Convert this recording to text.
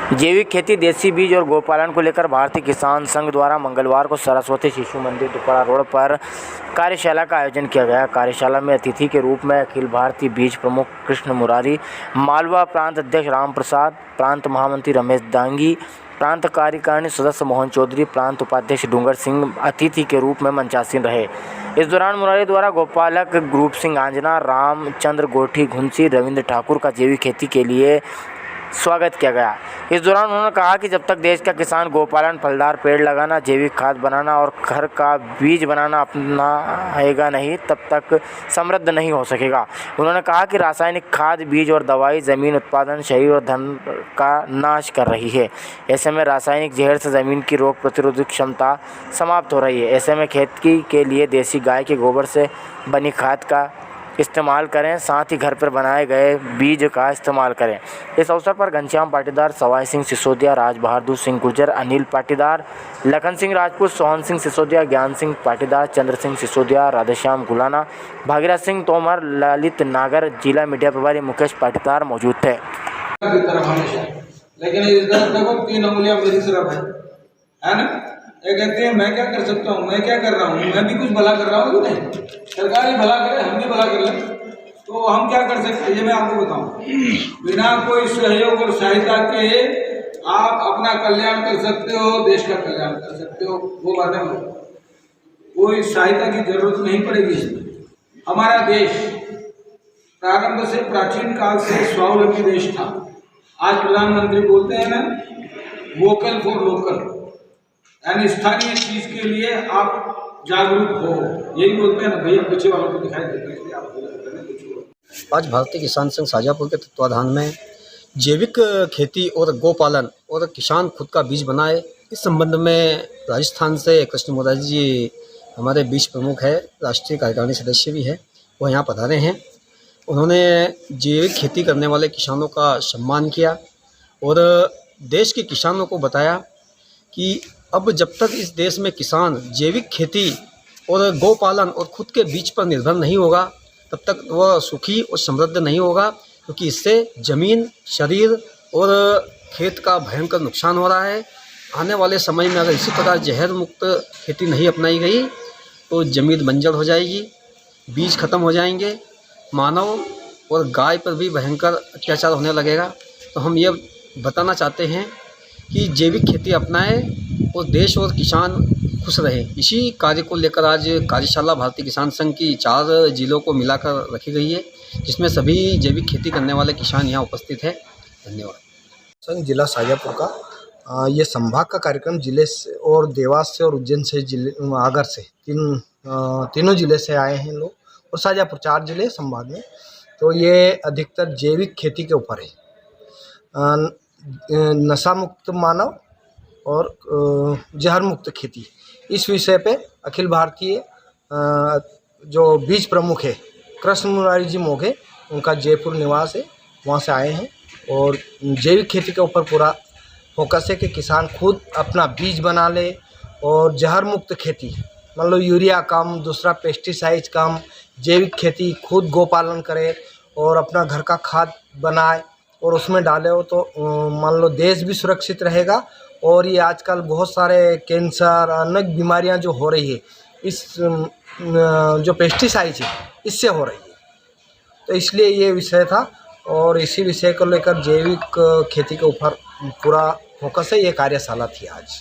जैविक खेती, देसी बीज और गौपालन को लेकर भारतीय किसान संघ द्वारा मंगलवार को सरस्वती शिशु मंदिर दुपड़ा रोड पर कार्यशाला का आयोजन किया गया। कार्यशाला में अतिथि के रूप में अखिल भारतीय बीज प्रमुख कृष्ण मुरारी, मालवा प्रांत अध्यक्ष राम प्रसाद, प्रांत महामंत्री रमेश दांगी, प्रांत कार्यकारिणी सदस्य मोहन चौधरी, प्रांत उपाध्यक्ष डूंगर सिंह अतिथि के रूप में मंचासीन रहे। इस दौरान मुरारी द्वारा गौपालक ग्रुप सिंह आंजना, रामचंद्र गोठी घुंसी, रविंद्र ठाकुर का जैविक खेती के लिए स्वागत किया गया। इस दौरान उन्होंने कहा कि जब तक देश का किसान गौपालन, फलदार पेड़ लगाना, जैविक खाद बनाना और घर का बीज बनाना अपनाएगा नहीं, तब तक समृद्ध नहीं हो सकेगा। उन्होंने कहा कि रासायनिक खाद, बीज और दवाई ज़मीन उत्पादन, शरीर और धन का नाश कर रही है। ऐसे में रासायनिक जहर से ज़मीन की रोग प्रतिरोधक क्षमता समाप्त हो रही है। ऐसे में खेती के लिए देसी गाय के गोबर से बनी खाद का इस्तेमाल करें, साथ ही घर पर बनाए गए बीज का इस्तेमाल करें। इस अवसर पर घनश्याम पाटीदार, सवाई सिंह सिसोदिया, राज बहादुर सिंह गुर्जर, अनिल पाटीदार, लखन सिंह राजपूत, सोहन सिंह सिसोदिया, ज्ञान सिंह पाटीदार, चंद्र सिंह सिसोदिया, राधेश्याम गुलाना, भागीरथ सिंह तोमर, ललित नागर, जिला मीडिया प्रभारी मुकेश पाटीदार मौजूद थे। लेकिन इधर देखो 3 उंगलियां मेरी तरफ है ना। ये कहते हैं मैं क्या कर सकता हूँ, मैं क्या कर रहा हूँ, मैं भी कुछ भला कर रहा हूँ कि नहीं। सरकार ही भला करे, हम भी भला कर लें, तो हम क्या कर सकते हैं ये मैं आपको बताऊँ। बिना कोई सहयोग और सहायता के आप अपना कल्याण कर सकते हो, देश का कल्याण कर सकते हो, वो बातें कोई सहायता की जरूरत नहीं पड़ेगी इसमें। हमारा देश प्रारंभ से, प्राचीन काल से स्वावलंबी देश था। आज प्रधानमंत्री बोलते हैं ना, वोकल फॉर लोकल, यानी स्थानीय चीज के लिए आप जागरूक हो, यही बोलते हैं ना। भैया पीछे वालों को दिखाई देते हैं, आप आज भारतीय किसान संघ शाजापुर के तत्वाधान में जैविक खेती और गौपालन और किसान खुद का बीज बनाए, इस संबंध में राजस्थान से कृष्ण मुरारी जी हमारे बीज प्रमुख है, राष्ट्रीय कार्यकारिणी सदस्य भी है, वो यहाँ पधारे हैं। उन्होंने जैविक खेती करने वाले किसानों का सम्मान किया और देश के किसानों को बताया कि अब जब तक इस देश में किसान जैविक खेती और गौपालन और खुद के बीज पर निर्भर नहीं होगा, तब तक वह सुखी और समृद्ध नहीं होगा, क्योंकि इससे ज़मीन, शरीर और खेत का भयंकर नुकसान हो रहा है। आने वाले समय में अगर इसी प्रकार जहर मुक्त खेती नहीं अपनाई गई तो ज़मीन बंजर हो जाएगी, बीज खत्म हो जाएंगे, मानव और गाय पर भी भयंकर अत्याचार होने लगेगा। तो हम ये बताना चाहते हैं कि जैविक खेती अपनाएं और देश और किसान खुश रहें। इसी कार्य को लेकर आज कार्यशाला भारतीय किसान संघ की 4 जिलों को मिलाकर रखी गई है, जिसमें सभी जैविक खेती करने वाले किसान यहाँ उपस्थित हैं। धन्यवाद। संघ जिला शाजापुर का ये संभाग का कार्यक्रम जिले से और देवास से और उज्जैन से, जिले आगर से, तीनों जिले से आए हैं लोग, और शाजापुर 4 जिले संभाग में। तो ये अधिकतर जैविक खेती के ऊपर है। नशा मुक्त मानव और जहर मुक्त खेती, इस विषय पे अखिल भारतीय जो बीज प्रमुख है कृष्ण मुरारी जी मोघे, उनका जयपुर निवास है, वहाँ से आए हैं। और जैविक खेती के ऊपर पूरा फोकस है कि किसान खुद अपना बीज बना ले और जहर मुक्त खेती, मान लो यूरिया कम, दूसरा पेस्टिसाइड कम, जैविक खेती, खुद गौपालन करे और अपना घर का खाद बनाए और उसमें डाले हो, तो मान लो देश भी सुरक्षित रहेगा। और ये आजकल बहुत सारे कैंसर, अनेक बीमारियां जो हो रही है, इस जो पेस्टिसाइड है इससे हो रही है। तो इसलिए ये विषय था और इसी विषय को लेकर जैविक खेती के ऊपर पूरा फोकस है। ये कार्यशाला थी आज।